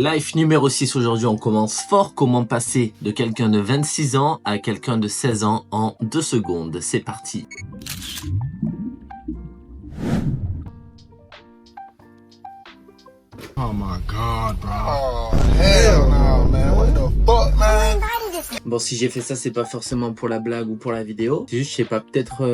Live numéro 6 aujourd'hui, on commence fort. Comment passer de quelqu'un de 26 ans à quelqu'un de 16 ans en 2 secondes. C'est parti. Oh my god, bro. Oh, hell no, man. What the fuck, man? Bon, si j'ai fait ça, c'est pas forcément pour la blague ou pour la vidéo. C'est juste, je sais pas, peut-être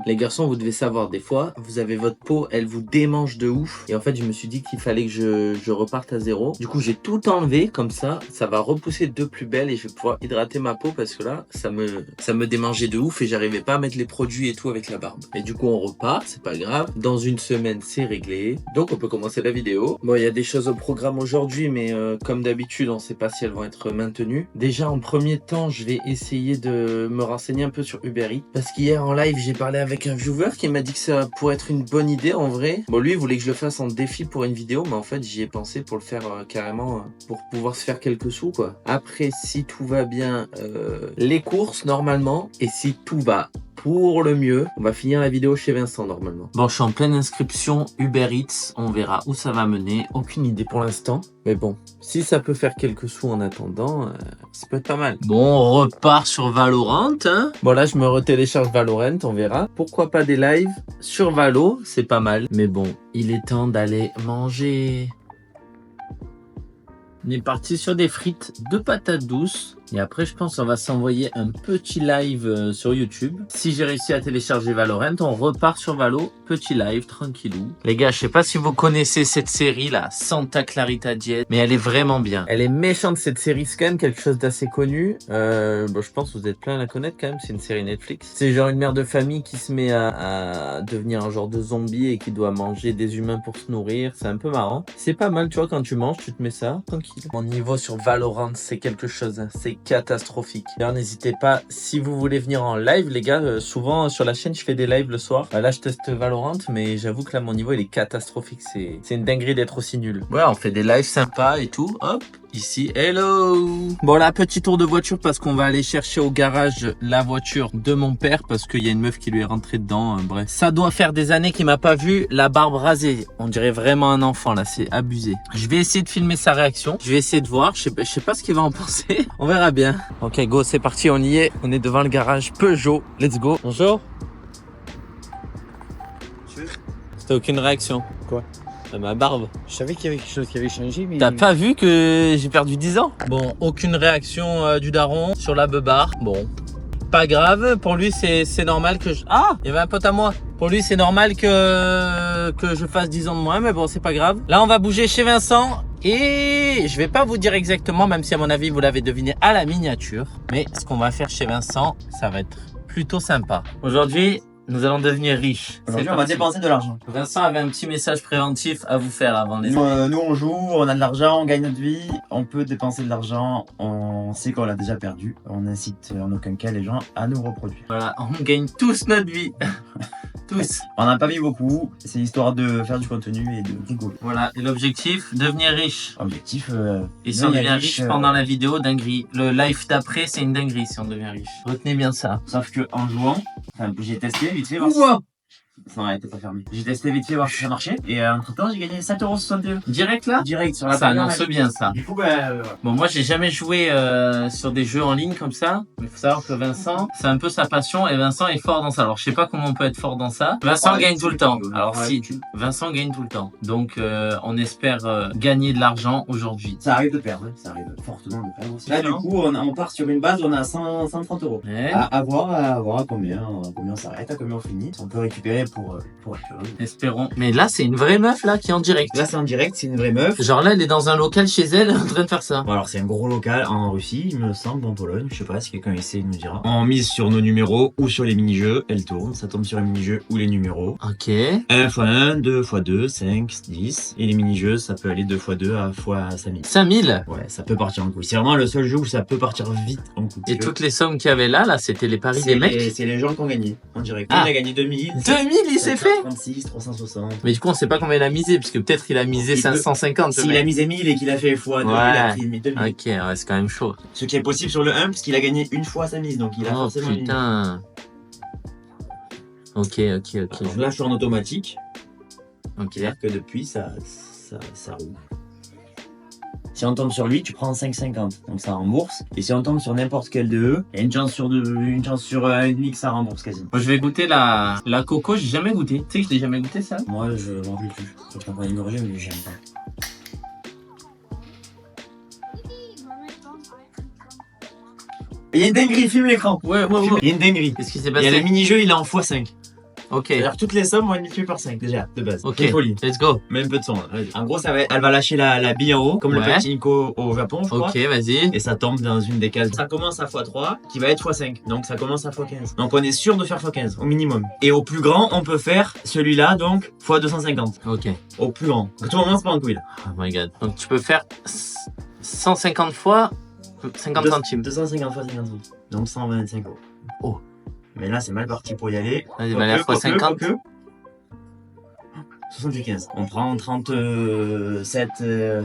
les garçons, vous devez savoir, des fois, vous avez votre peau, elle vous démange de ouf. Et en fait, je me suis dit qu'il fallait que je reparte à zéro. Du coup, j'ai tout enlevé, comme ça va repousser de plus belle et je vais pouvoir hydrater ma peau parce que là, ça me démangeait de ouf et j'arrivais pas à mettre les produits et tout avec la barbe. Et du coup, on repart, c'est pas grave. Dans une semaine, c'est réglé. Donc, on peut commencer la vidéo. Bon, il y a des choses au programme aujourd'hui, mais comme d'habitude, on sait pas si elles vont être maintenues. Déjà, en premier temps, je vais essayer de me renseigner un peu sur Uber Eats parce qu'hier en live j'ai parlé avec un viewer qui m'a dit que ça pourrait être une bonne idée en vrai. Bon, lui il voulait que je le fasse en défi pour une vidéo, mais en fait j'y ai pensé pour le faire carrément pour pouvoir se faire quelques sous quoi. Après, si tout va bien, les courses normalement, et si tout va pour le mieux, on va finir la vidéo chez Vincent normalement. Bon, je suis en pleine inscription Uber Eats, on verra où ça va mener, aucune idée pour l'instant. Mais bon, si ça peut faire quelques sous en attendant, ça peut être pas mal. Bon, on repart sur Valorant, hein. Bon là, je me retélécharge Valorant, on verra. Pourquoi pas des lives sur Valo, c'est pas mal. Mais bon, il est temps d'aller manger. On est parti sur des frites de patates douces. Et après, je pense qu'on va s'envoyer un petit live sur YouTube. Si j'ai réussi à télécharger Valorant, on repart sur Valo. Petit live, tranquillou. Les gars, je sais pas si vous connaissez cette série là, Santa Clarita Diet, mais elle est vraiment bien. Elle est méchante cette série, c'est quand même quelque chose d'assez connu. Bon, je pense que vous êtes plein à la connaître quand même, c'est une série Netflix. C'est genre une mère de famille qui se met à devenir un genre de zombie et qui doit manger des humains pour se nourrir. C'est un peu marrant. C'est pas mal, tu vois, quand tu manges, tu te mets ça, tranquille. Mon niveau sur Valorant, c'est quelque chose, c'est catastrophique. D'ailleurs, n'hésitez pas, si vous voulez venir en live, les gars, souvent sur la chaîne, je fais des lives le soir. Là, je teste Valorant, mais j'avoue que là, mon niveau, il est catastrophique. C'est une dinguerie d'être aussi nul. Ouais, on fait des lives sympas et tout. Hop, ici, hello. Bon, là, petit tour de voiture parce qu'on va aller chercher au garage la voiture de mon père parce qu'il y a une meuf qui lui est rentrée dedans. Bref, ça doit faire des années qu'il m'a pas vu la barbe rasée. On dirait vraiment un enfant, là, c'est abusé. Je vais essayer de filmer sa réaction. Je vais essayer de voir. Je sais pas ce qu'il va en penser. On verra bien. Ok, go, c'est parti, on y est. On est devant le garage Peugeot. Let's go. Bonjour. T'as aucune réaction? Quoi? Ma barbe. Je savais qu'il y avait quelque chose qui avait changé, mais... T'as pas vu que j'ai perdu 10 ans? Bon, aucune réaction du daron sur la beubare. Bon, pas grave. Pour lui, c'est normal que je... Ah, il y avait un pote à moi. Pour lui, c'est normal que je fasse 10 ans de moins, mais bon, c'est pas grave. Là, on va bouger chez Vincent. Et je vais pas vous dire exactement, même si à mon avis, vous l'avez deviné à la miniature. Mais ce qu'on va faire chez Vincent, ça va être plutôt sympa. Aujourd'hui, nous allons devenir riches. Aujourd'hui, on va dépenser de l'argent. Vincent avait un petit message préventif à vous faire avant les... Nous, on joue, on a de l'argent, on gagne notre vie, on peut dépenser de l'argent, on sait qu'on l'a déjà perdu. On incite en aucun cas les gens à nous reproduire. Voilà, on gagne tous notre vie. Tous. On n'a pas mis beaucoup, c'est histoire de faire du contenu et de rigoler. Voilà, et l'objectif, devenir riche. Objectif, Et si on devient riche pendant la vidéo, dinguerie. Le live d'après, c'est une dinguerie si on devient riche. Retenez bien ça. Sauf que en jouant, enfin, j'ai testé vite fait voir non, elle était pas fermée. J'ai testé vite fait voir si ça marchait. Et entre temps, j'ai gagné 7,61 €. Direct là? Direct sur la Ça annonce bien ça. Du coup, Bon, moi j'ai jamais joué sur des jeux en ligne comme ça. Mais faut savoir que Vincent, c'est un peu sa passion et Vincent est fort dans ça. Alors je sais pas comment on peut être fort dans ça. Vincent gagne tout le temps. Alors si, Vincent gagne tout le temps. Donc on espère gagner de l'argent aujourd'hui. Ça arrive de perdre, hein. Ça arrive fortement de perdre aussi. Là, du coup, on part sur une base, on a 130 €. Ouais. À voir à combien on s'arrête, à combien on finit. On peut récupérer pour être heureux. Espérons. Mais là, c'est une vraie meuf là qui est en direct. Là, c'est en direct, c'est une vraie meuf. Genre là, elle est dans un local chez elle en train de faire ça. Bon, alors c'est un gros local en Russie, il me semble, en Pologne. Je sais pas si quelqu'un essaie, il nous dira. On mise sur nos numéros ou sur les mini-jeux. Elle tourne, ça tombe sur les mini-jeux ou les numéros. Ok. 1 x 1, 2 x 2, 5, 10. Et les mini-jeux, ça peut aller 2 x 2 à fois 5000. 5000? Ouais, ça peut partir en couille. C'est vraiment le seul jeu où ça peut partir vite en couille. Et toutes les sommes qu'il y avait là, c'était les paris des mecs? C'est les gens qui ont gagné en direct. Ah. On a gagné 2000. 2000 il s'est fait? 36, 360. Mais du coup, on sait pas combien il a misé, parce que peut-être il a misé 550. S'il a misé 1000 et qu'il a fait x2, il a pris 2000. Ok, ouais, c'est quand même chaud. Ce qui est possible sur le 1, parce qu'il a gagné une fois sa mise, donc il a Oh forcément putain. Ok. Alors, là, je suis en automatique. Ok. C'est-à-dire que depuis, ça roule. Si on tombe sur lui, tu prends 5,50. Donc ça rembourse. Et si on tombe sur n'importe quel de eux, il y a une chance sur un demi que ça rembourse quasiment. Moi, je vais goûter la coco, j'ai jamais goûté. Tu sais que je l'ai jamais goûté ça. Moi, je m'en veux plus. Je t'en prends une gorgée, mais j'aime pas. Il y a une dinguerie, filme l'écran. Ouais. Il y a une dinguerie. Qu'est-ce qui s'est Il y passé? a le mini-jeu, il est en x5. Ok. C'est-à-dire toutes les sommes vont être multipliées par 5 déjà, de base. Ok. C'est folie. Let's go. Même peu de son. Là. En gros, elle va lâcher la bille en haut, comme le Ouais. pachinko au Japon, je crois. Ok, vas-y. Et ça tombe dans une des cases. Ça commence à x3, qui va être x5. Donc ça commence à x15. Donc on est sûr de faire x15, au minimum. Et au plus grand, on peut faire celui-là, donc x250. Ok. Au plus grand. À tout moment, c'est pas un couille là. Oh my god. Donc tu peux faire 150 fois 50 centimes. 250 fois 50 centimes. Donc 125 euros. Oh. Mais là, c'est mal parti pour y aller. Vas-y, va aller à fois 50. 75. On prend 37,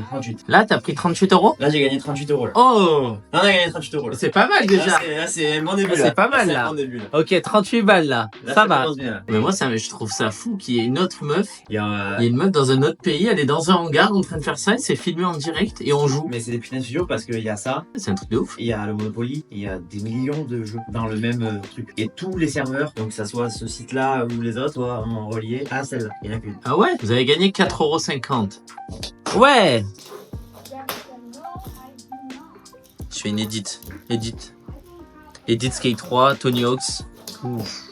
38. Là, t'as pris 38 euros. Là, j'ai gagné 38 euros. Là. Oh, Là, on a gagné 38 euros. Là. c'est pas mal déjà. Là, c'est mon début. Ah, là. c'est pas mal, C'est là. mon début, là. Ok, 38 balles là. Là, Ça va. commence bien, là. Mais moi, je trouve ça fou qu'il y ait une autre meuf. Il y a, Il y a une meuf dans un autre pays, elle est dans un hangar en train de faire ça, et c'est filmé en direct et on joue. Mais c'est des putains de studios parce qu'il y a ça, C'est un truc de ouf. il y a le Monopoly, il y a des millions de jeux dans le même truc. Et tous les serveurs, donc que ça soit ce site-là ou les autres, soient reliés à celle-là. Il y en a qu'une. Ah ouais. Vous avez gagné 4,50 €. Ouais. Je fais une edit. Edit Skate 3, Tony Hawk's. Ouf.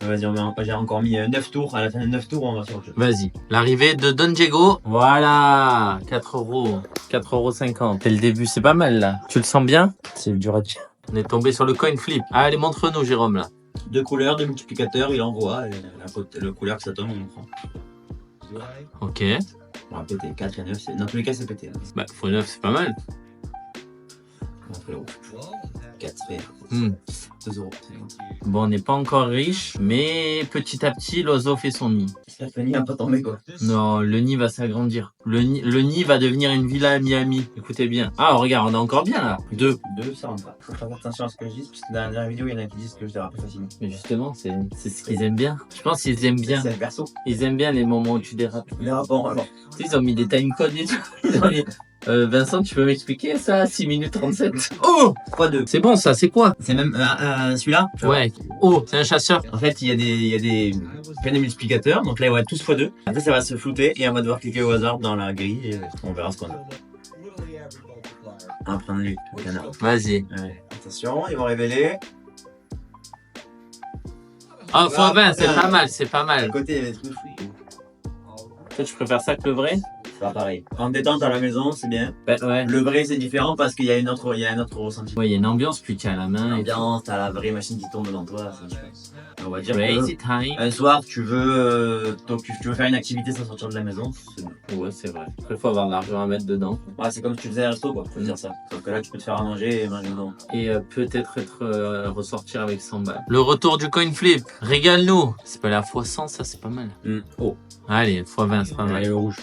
Vas-y, j'ai encore mis 9 tours. À la fin de 9 tours, on va sur le jeu. Vas-y. L'arrivée de Don Diego. Voilà. 4 €. 4,50 €. C'est le début, c'est pas mal là. Tu le sens bien? C'est dur à dire. On est tombé sur le coin flip. Allez, montre-nous, Jérôme là. 2 couleurs, 2 multiplicateurs, il envoie. Et le couleur que ça tombe, on prend. Ok. On va péter 4 et 9. Dans tous les cas, c'est pété. Hein. Bah, x9, c'est pas mal. On fait le rouge. 4 sphères. 2 euros. Bon, on n'est pas encore riche, mais petit à petit, l'oiseau fait son nid. J'espère que le nid va pas tomber, quoi. Non, le nid va s'agrandir. Le nid va devenir une villa à Miami. Écoutez bien. Ah, regarde, on est encore bien là. 2. 2, ça rentre pas. Faut faire attention à ce que je dis, parce que dans la dernière vidéo, il y en a qui disent que je dérape facilement. Mais justement, c'est ce qu'ils aiment bien. Je pense qu'ils aiment bien. C'est le perso. Ils aiment bien les moments où tu dérapes. Dérapant, alors. Tu sais, ils ont mis des timecodes et tout. Ils ont mis, Vincent, tu peux m'expliquer ça? 6 minutes 37. Oh! x2. C'est bon, ça, c'est quoi? C'est même celui-là. Ouais. Oh, c'est un chasseur. En fait, il y a plein de multiplicateurs. Donc là, il va être tous x2. Après, ça va se flouter et on va devoir cliquer au hasard dans la grille et on verra ce qu'on a. On va prendre lui, le canard. Vas-y. Ouais. Attention, ils vont révéler. Ah, x20, c'est pas mal, c'est pas À mal. côté, il y a des trucs fous. Toi, tu préfères ça que le vrai? C'est pas pareil. En détente à la maison, c'est bien. Bah, ouais. Le vrai, c'est différent parce qu'il y a un autre ressenti. Ouais, il y a une ambiance plus qu'à la main. et tout. L'ambiance, t'as la vraie machine qui tourne devant toi. C'est différent. On va dire que Crazy time. un soir, tu veux faire une activité sans sortir de la maison. C'est bien. Ouais, c'est vrai. Après, faut avoir l'argent à mettre dedans. Ouais, c'est comme si tu faisais un resto, quoi. Faut dire ça. Sauf que là, tu peux te faire à manger et manger dedans. Et peut-être ressortir avec 100 balles. Le retour du coin flip. Régale-nous. C'est pas la x100, ça, c'est pas mal. Oh. Allez, x20, c'est pas mal. le rouge.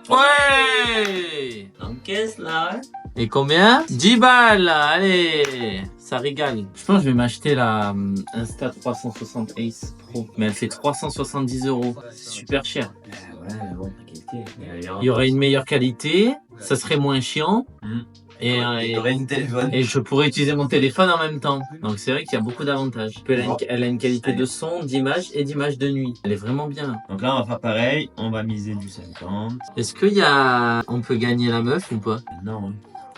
Ouais! Encaisse là. Et combien? 10 balles, allez! Ça régale. Je pense que je vais m'acheter la Insta 360 Ace Pro. Mais elle fait 370 €. C'est super cher. Ouais, bon, la qualité. Il y aurait une meilleure qualité, ça serait moins chiant. Et t'aurais une téléphone. et je pourrais utiliser mon téléphone en même temps. Donc c'est vrai qu'il y a beaucoup d'avantages. Elle a une qualité de son, d'image et d'image de nuit. Elle est vraiment bien. Donc là, on va faire pareil. On va miser du 50. Est-ce qu'il y a... On peut gagner la meuf ou pas? Non.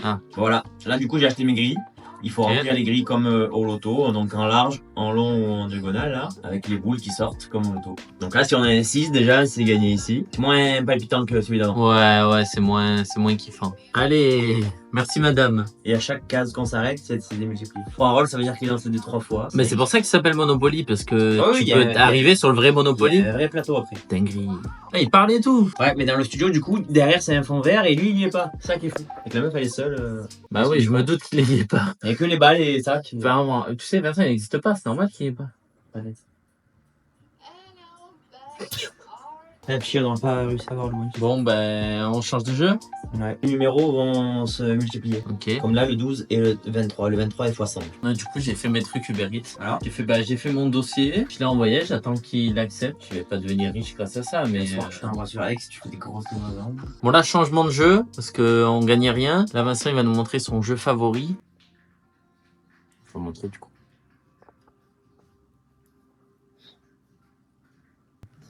Ah. Voilà. Là, du coup, j'ai acheté mes grilles. Il faut Ok. remplir les grilles comme au loto, donc en large, en long ou en diagonale, là, avec les boules qui sortent comme au loto. Donc là, si on a un 6, déjà, c'est gagné ici. C'est moins palpitant que celui d'avant. Ouais, c'est moins kiffant. Allez, merci madame. Et à chaque case qu'on s'arrête, c'est démultiplié. 3 rolls, ça veut dire qu'il lance les 3 fois. Mais c'est pour ça qu'il s'appelle Monopoly, parce que Ah oui, tu il y a- peux arriver sur le vrai Il y Monopoly. a un vrai plateau après. Dinguerie. Ah, il parlait et tout. Ouais, mais dans le studio, du coup, derrière, c'est un fond vert et lui, il y est pas. C'est ça qui est fou. Et que la meuf, elle est seule. Bah oui, je me doute qu'il n'y est pas. Il y a que les balles et ça. Enfin, tu sais, Vincent, il n'existe pas, c'est normal qu'il n'y ait pas. Ah, puis on n'aura pas réussi à avoir le moins. Bon, ben, on change de jeu. Ouais. Les numéros vont se multiplier. Ok. Comme là, le 12 et le 23. Le 23 est x100. Ouais, du coup, j'ai fait mes trucs Uber Eats. Alors J'ai fait mon dossier, je l'ai envoyé, j'attends qu'il accepte. Je vais pas devenir riche grâce à ça, mais. je t'envoie sur X, tu fais des grosses demandes. Bon, là, changement de jeu, parce qu'on gagnait rien. Là, Vincent, il va nous montrer son jeu favori. Faut montrer du coup.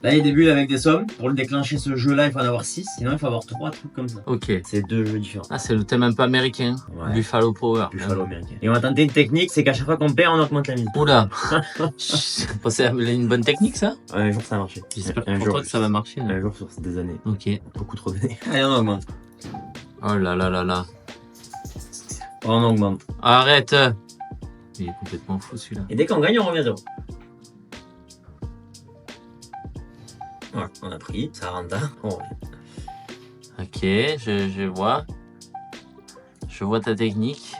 Là, il débute avec des sommes. Pour le déclencher ce jeu-là, il faut en avoir 6. Sinon, il faut avoir 3 trucs comme ça. Ok. C'est 2 jeux différents. Ah, c'est le thème un peu américain. Ouais. Buffalo Power. Buffalo américain. Et on va tenter une technique, c'est qu'à chaque fois qu'on perd, on augmente la mise. Oula. C'est une bonne technique, ça? Un jour, ça a marché. J'espère Un pour jour, toi que ça va marcher. Là. Un jour sur des années. Ok. Beaucoup trop d'années. Allez, on augmente. Oh là là là là. On augmente. Arrête. Il est complètement fou, celui-là. Et dès qu'on gagne, on revient à 0. Voilà, on a pris, ça rentre. On revient. Ok, je vois. Je vois ta technique.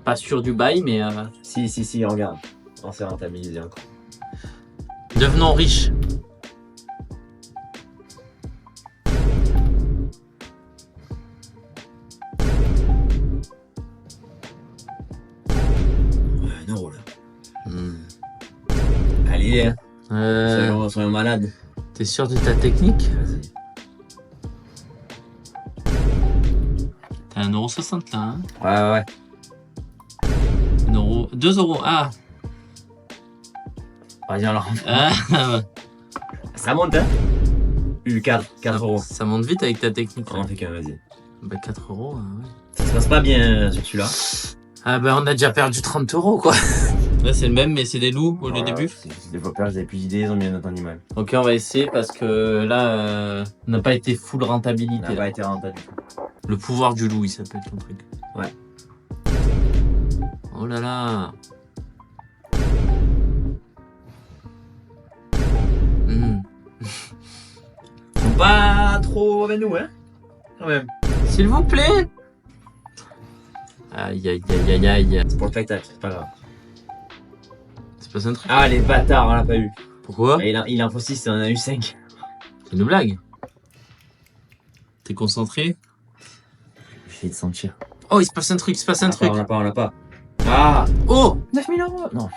Pas sûr du bail, mais Si, regarde. On s'est rentabilisé encore. devenons riches. Ouais, 1 euro là. Allez, soyons malades. T'es sûr de ta technique? Vas-y. T'as 1,60€ là, hein? Ouais. 2€. Ah! Vas-y, on la rentre. Ah. Ça monte, hein? 4 euros. Ça monte vite avec ta technique. On en fait qu'un, vas-y. Bah 4€, ouais. Ça se passe pas bien sur celui-là. Ah bah on a déjà perdu 30€ quoi. Là c'est le même mais c'est des loups au lieu des buffles. Les développeurs, ils avaient plus d'idées, ils ont mis un autre animal. Ok, on va essayer parce que là on n'a pas été full Il rentabilité. n'a là. pas été rentable du tout. Le pouvoir du loup il s'appelle ton truc. Ouais. Oh là là. Ils sont pas trop avec nous, hein? Quand même. S'il vous plaît. Aïe aïe aïe aïe aïe. C'est pour le spectacle, c'est pas grave. C'est pas un truc. Ah, les bâtards, on l'a pas eu. Pourquoi? Il en faut 6 et on en a eu 5. C'est une blague. T'es concentré? J'essaie de sentir. Oh il se passe un truc, On l'a pas. Ah! Oh 9000 euros! Non.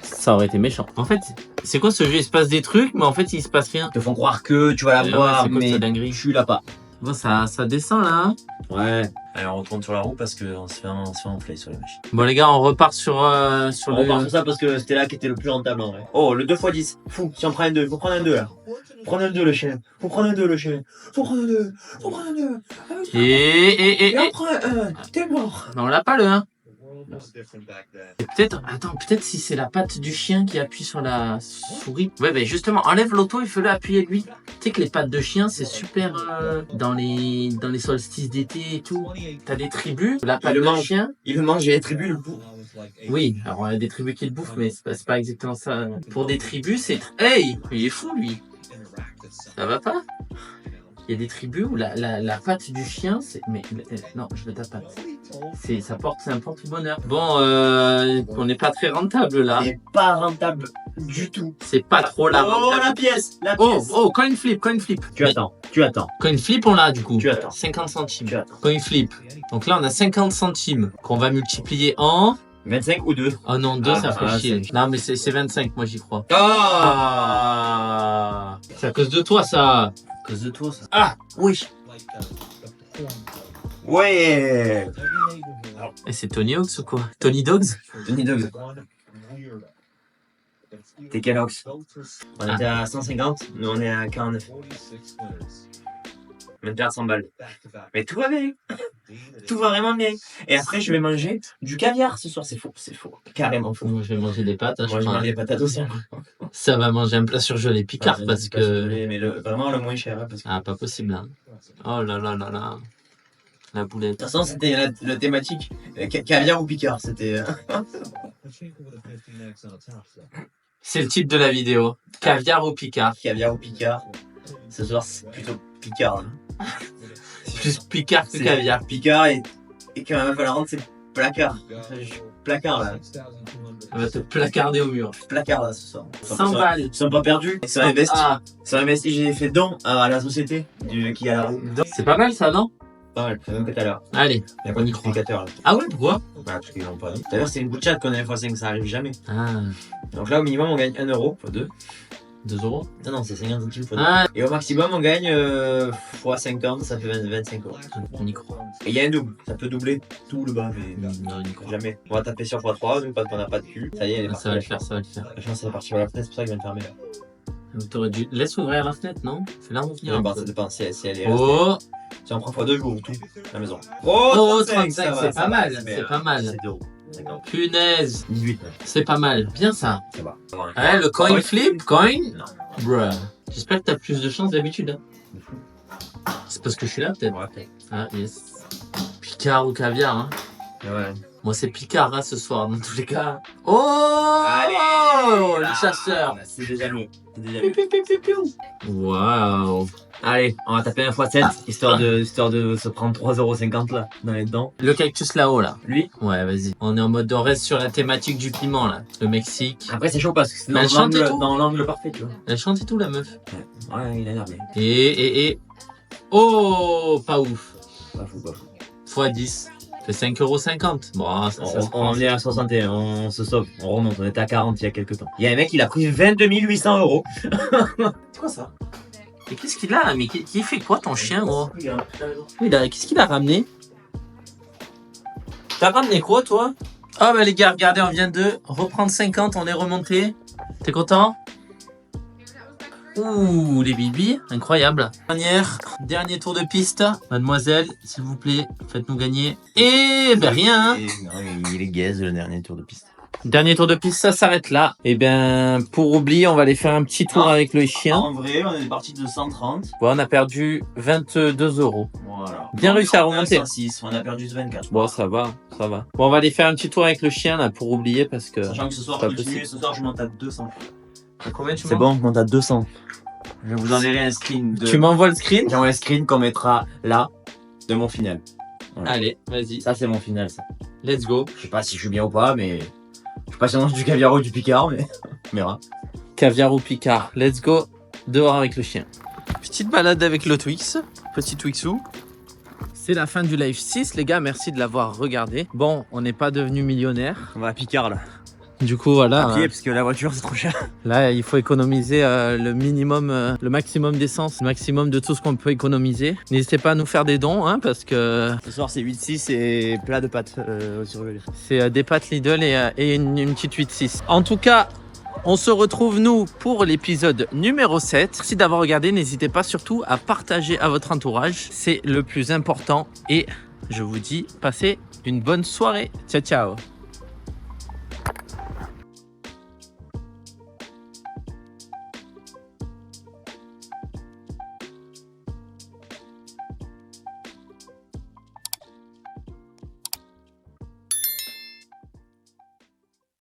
Ça aurait été méchant. En fait, c'est quoi ce jeu? Il se passe des trucs, mais en fait, il se passe rien. Ils te font croire que tu vas la Ouais, voir, c'est quoi mais cette dinguerie? je suis là pas. Bon, ça descend là. Hein. Ouais. Allez, on retourne sur la roue parce qu'on se fait enfler sur les machines. Bon, les gars, on repart sur On repart sur ça parce que c'était là qui était le plus rentable en vrai. Oh, le 2x10. Fou, si on prend un 2, faut prendre un 2 là. Prendre un 2 le chien. Faut prendre un 2 le chien. Faut prendre un 2. Faut prendre un 2. Et on prend un 1. T'es mort. non, on l'a pas le 1. Et peut-être, attends, peut-être si c'est la patte du chien qui appuie sur la souris. Ouais, ben justement, enlève l'auto et fais-le appuyer lui. Tu sais que les pattes de chien, c'est super dans les solstices d'été et tout. T'as des tribus, la patte Il le de mange. chien. Il le mange et les tribus le bout. Oui, alors on a des tribus qui le bouffent, mais c'est pas exactement ça. Pour des tribus, c'est... Hey, il est fou lui. Ça va pas? Il y a des tribus où la patte du chien, c'est... Mais non, je veux ta patte. C'est un porte-bonheur. Bon, on n'est pas très rentable là. C'est pas rentable du tout. C'est pas trop la Oh, rentable. la pièce. Oh, coin flip. Tu attends. Coin flip, on l'a du coup. Tu attends. 50 centimes. Tu attends. Coin flip. Donc là, on a 50 centimes qu'on va multiplier en... 25 ou 2. Oh non, 2, ça fait chier. c'est- Non, mais c'est 25, moi j'y crois. Ah! C'est à cause de toi, ça. À cause de toi, ça. Ah, oui. Ouais! Et c'est Tony Hawks ou quoi? Tony Dogs? Tony Dogs. T'es quel ox? On était à 150, nous on est à 49. On est déjà à 100 balles. Mais tout va bien. Tout va vraiment bien. Et après, je vais manger du caviar ce soir. C'est faux. Carrément faux. Moi, je vais manger des pâtes. Hein, Moi, je mange des patates aussi. Ça va manger un plat surgelé Picard Ah, parce pas que... surgelé, mais vraiment le moins cher. Hein, parce que... Ah, pas possible, hein. Oh là là là là. La boulette. De toute façon, c'était la thématique. Caviar ou Picard, c'était... C'est le titre de la vidéo. Caviar ou Picard. Caviar ou Picard. Ce soir, c'est plutôt Picard. Hein. C'est plus Picard que C'est caviar. Picard et quand même, la rente, c'est placard. Placard là. On va te placarder au mur. Placard là ce soir. 100 balles. Ils sont pas perdus. Ils sont investis. Ah, Ils sont investis. J'ai fait don à la société qui a la roue. c'est pas mal ça, non? Pas mal. Même que tout à l'heure. Allez. Il y a pas d'explicateur là. Ah ouais, pourquoi? Bah, parce qu'ils l'ont pas. D'ailleurs, c'est une bout de chat qu'on a x5, ça arrive jamais. Ah, Donc là, au minimum, on gagne 1 euro x 2. 2 euros. Non, c'est 50 centimes x 2. Ah, Et au maximum, on gagne x 50, ça fait 25 euros. on y croit. Et il y a un double, ça peut doubler tout le bas, mais Non, on y croit. jamais. On va taper sur x3, donc parce qu'on n'a pas de cul. Ça y est, elle est Ah, partie. ça va le faire, ça va le faire. La chance, elle est partie sur la fenêtre, c'est pour ça qu'elle vient de fermer là. T'aurais dû... Laisse ouvrir la fenêtre, non? Fais-la revenir. Bah, ça dépend si elle est. Oh, Si on prend x2, j'ouvre tout, la maison. Oh, 35, 35, ça va, c'est ça pas va, mal, mais, c'est pas mal. C'est 2 euros. D'accord. punaise. 18, C'est pas mal. Bien ça. ça va. Ouais, le coin flip, coin. Non. Bruh. J'espère que t'as plus de chance d'habitude. Hein. C'est parce que je suis là, peut-être. Ouais, peut-être. Ah, yes. Picard ou caviar, hein. Ouais. Moi, c'est Picard, hein, ce soir, dans tous les cas. Oh, Allez, le chasseur. C'est déjà mieux. C'est déjà Piu, mieux. piu, piu, piu, piu. Waouh. Allez, on va taper un x7, histoire de se prendre 3,50€ là, dans les dents. Le cactus là-haut, là. Lui. Ouais, vas-y. On est en mode, on reste sur la thématique du piment, là. Le Mexique. Après, c'est chaud parce que c'est Mais elle chante et tout. dans l'angle parfait, tu vois. Elle chante et tout, la meuf. Ouais, il a l'air bien. Et. Oh, pas ouf. Pas fou, pas fou. Fois 10. Fait 5,50€. Bon, ça se prend. On est à 61, on se sauve, on remonte, on était à 40 il y a quelques temps. Il y a un mec, il a pris 22 800€. C'est quoi ça? Et qu'est-ce qu'il a là? Mais qui fait quoi ton chien, gros? Qu'est-ce qu'il a ramené? T'as ramené quoi, toi? Ah bah les gars, regardez, on vient de reprendre 50, on est remonté. T'es content? Ouh, les bibis, incroyable. Dernier tour de piste. Mademoiselle, s'il vous plaît, faites-nous gagner. Et ben rien, hein. Il est gaze le dernier tour de piste. Dernier tour de piste, ça s'arrête là. Et bien, pour oublier, on va aller faire un petit tour avec le chien. En vrai, on est parti de 130. Bon, on a perdu 22€. Voilà. Bien réussi à remonter. 106, on a perdu 24. Bon, ça va, ça va. Bon, on va aller faire un petit tour avec le chien là pour oublier parce que. Sachant que ce soir, pas continue, possible. ce soir, je monte à 200. Combien tu C'est bon, je monte à 200. Je vous enverrai un screen de. Tu m'envoies le screen? J'ai un screen qu'on mettra là de mon final. Voilà. Allez, vas-y. Ça, c'est mon final, ça. Let's go. Je sais pas si je suis bien ou pas, mais. Je sais pas si on mange du caviar ou du picard, mais. On verra. Caviar ou Picard. Let's go. Dehors avec le chien. Petite balade avec le Twix. Petit Twixou. C'est la fin du live 6, les gars. Merci de l'avoir regardé. Bon, on n'est pas devenu millionnaire. On va à Picard là. Du coup, voilà. À pied, parce que la voiture c'est trop cher. Là, il faut économiser le minimum, le maximum d'essence, le maximum de tout ce qu'on peut économiser. N'hésitez pas à nous faire des dons, hein, parce que Ce soir c'est 8-6 et plat de pâtes surgelées. c'est des pâtes Lidl et une petite 8-6. En tout cas, on se retrouve nous pour l'épisode numéro 7. Merci d'avoir regardé. N'hésitez pas surtout à partager à votre entourage. C'est le plus important. Et je vous dis, passez une bonne soirée. Ciao, ciao.